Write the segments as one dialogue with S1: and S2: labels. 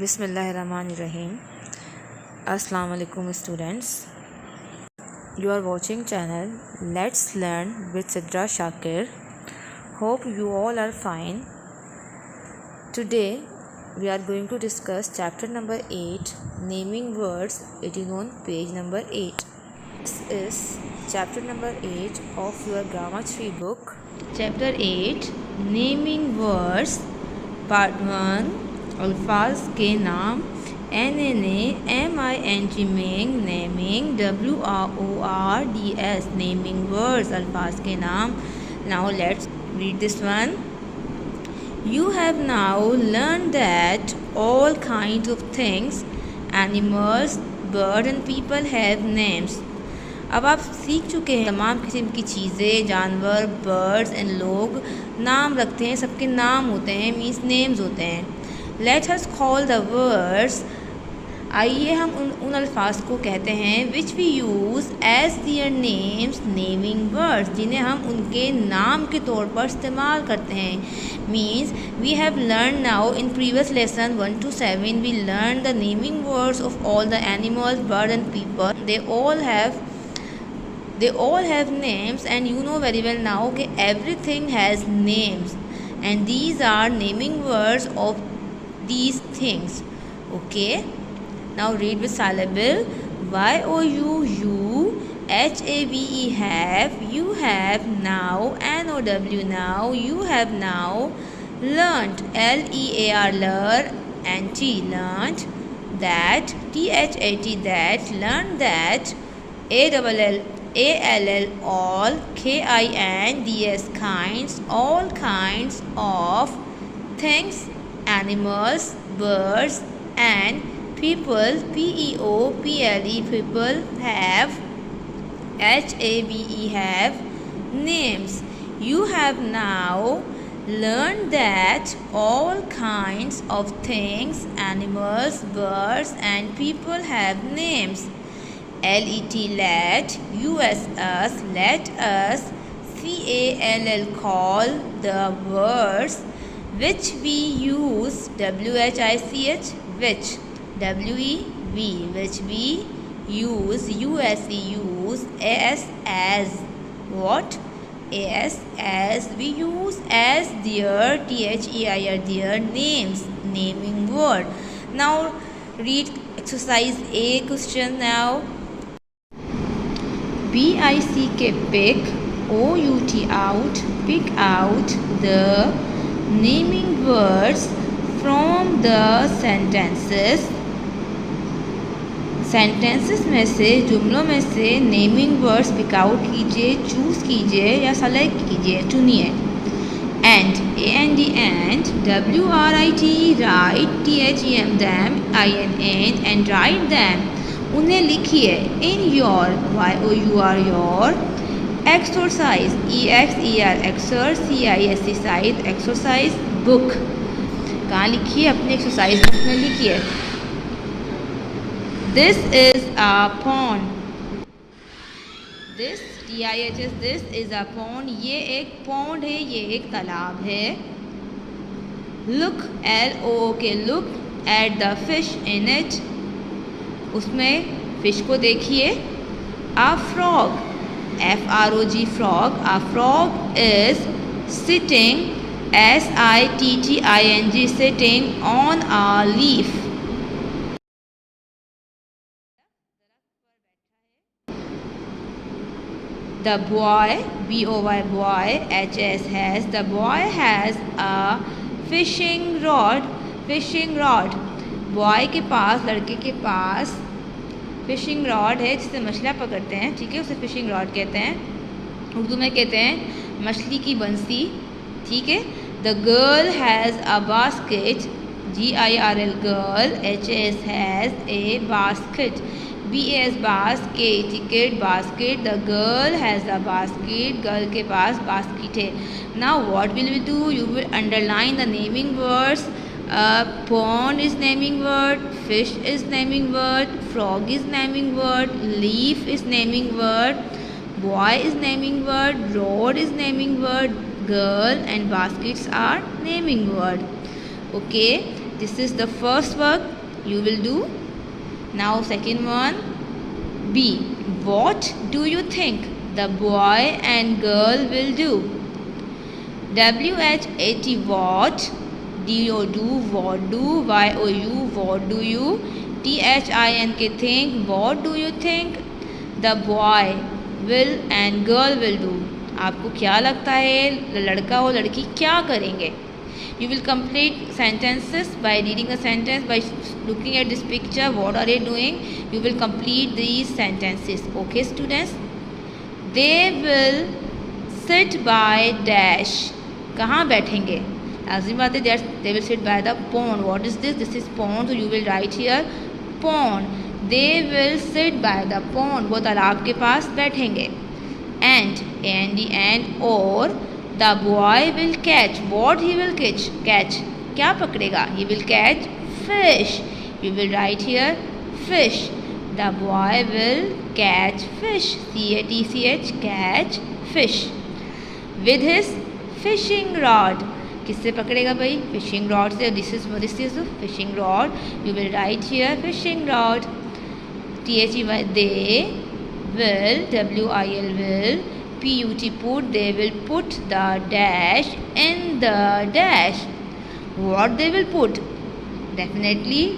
S1: Bismillahirrahmanirrahim. Assalamu alaikum students. You are watching channel Let's Learn with Sidra Shakir. Hope you all are fine. Today we are going to discuss chapter number 8, naming words. It is on page number 8. This is chapter number 8 of your grammar 3 book. Chapter 8, naming words, part 1. अल्फाज के नाम NAMING Ming naming WRORDS naming words अल्फाज के नाम. Now let's read this one. You have now learned that all kinds of things, animals, birds and people have names. अब आप सीख चुके हैं तमाम किस्म की चीज़ें, जानवर, बर्ड्स एंड लोग नाम रखते हैं, सबके नाम होते हैं, मीन्स नेम्स होते हैं. Let us call the words. आइए हम उन अल्फाज को कहते हैं which we use as their names naming words, जिन्हें हम उनके नाम के तौर पर इस्तेमाल करते हैं. Means we have learn now in previous lesson 1 to 7 we learn the naming words of all the animals, bird and people. They all have names and you know very well now that everything has names and these are naming words of these things. Okay, now read with syllable. YOUHAVE have, you have now, NOW now, you have now, learnt, LEAR learnt, learnt, that, THAT that, learn that, ALL all, KINDS kinds, all kinds of things, animals, birds and people, PEOPLE people have, HAVE have names. You have now learned that all kinds of things, animals, birds and people have names. LET let, US us, let us, CALL call the words which we use, WHICH which, WEV which we use, USE use, AS as what, AS as we use as their, THEIR their names, naming word. Now read exercise A question now. BICK pick, OUT out, pick out the naming words from the sentences. Sentences में से, जुमलों में से naming words pick out कीजिए, choose कीजिए या select कीजिए, चुनिए. And AND and WRITE write, THEM them, INN and write them, उन्हें लिखिए. In your, YOUR your, exercise, EXER exercise, CISE size, exercise book. कहाँ लिखिए? अपने एक्सरसाइज बुक में लिखिए. This is a pond. This TIHS this is a pond. ये एक pond है, ये एक तालाब है. Look, LOOK look at the fish in it, उसमें फिश को देखिए. A frog, FROG frog, a frog is sitting, SITTING sitting on a leaf. The boy, BOY boy, HS has, the boy has a fishing rod. Boy के पास, लड़के के पास fishing rod है जिससे मछलियाँ पकड़ते हैं. ठीक है, उसे फिशिंग रॉड कहते हैं. उर्दू में कहते हैं मछली की बंसी. ठीक है. The girl has a basket, GIRL girl, HS has a basket, BAS basket, ticket, basket. The girl has a basket, girl के पास बास्केट है. Now what will we do? You will underline the naming words. Pond is naming word, fish is naming word, frog is naming word, leaf is naming word, boy is naming word, road is naming word, girl and baskets are naming word. Okay, This is the first work you will do. Now second one, B. What do you think the boy and girl will do? WHAT, what. DODO, what do. YOU, what do you. THINK, think, what do you think the boy will and girl will do. आपको क्या लगता है लड़का और लड़की क्या करेंगे? You will complete sentences by reading a sentence, by looking at this picture, what are they doing? You will complete these sentences. Okay students? They will sit by dash. कहाँ बैठेंगे? लाज़मी बात है, they will sit by the pond. What is this? This is pond, so you will write here pond. They will sit by the pond. वो तालाब के पास बैठेंगे. And or the boy will catch. What he will catch? क्या पकड़ेगा? He will catch fish. You will write here fish. The boy will catch fish. CATCH, catch fish. With his fishing rod. किससे पकड़ेगा भाई? Fishing rod से. This is the fishing rod. You will write here fishing rod. THEY, they will. WIL, will. PUT, put. They will put the dash in the dash. What they will put? Definitely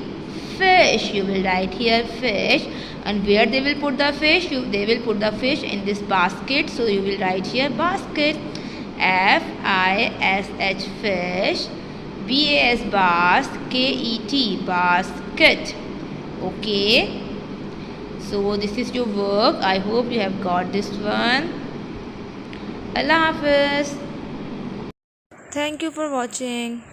S1: fish. You will write here fish. And where they will put the fish? They will put the fish in this basket. So you will write here basket. FISH, fish. BAS, bas. KET, basket. Okay. So this is your work. I hope you have got this one. Allah Hafiz. Thank you for watching.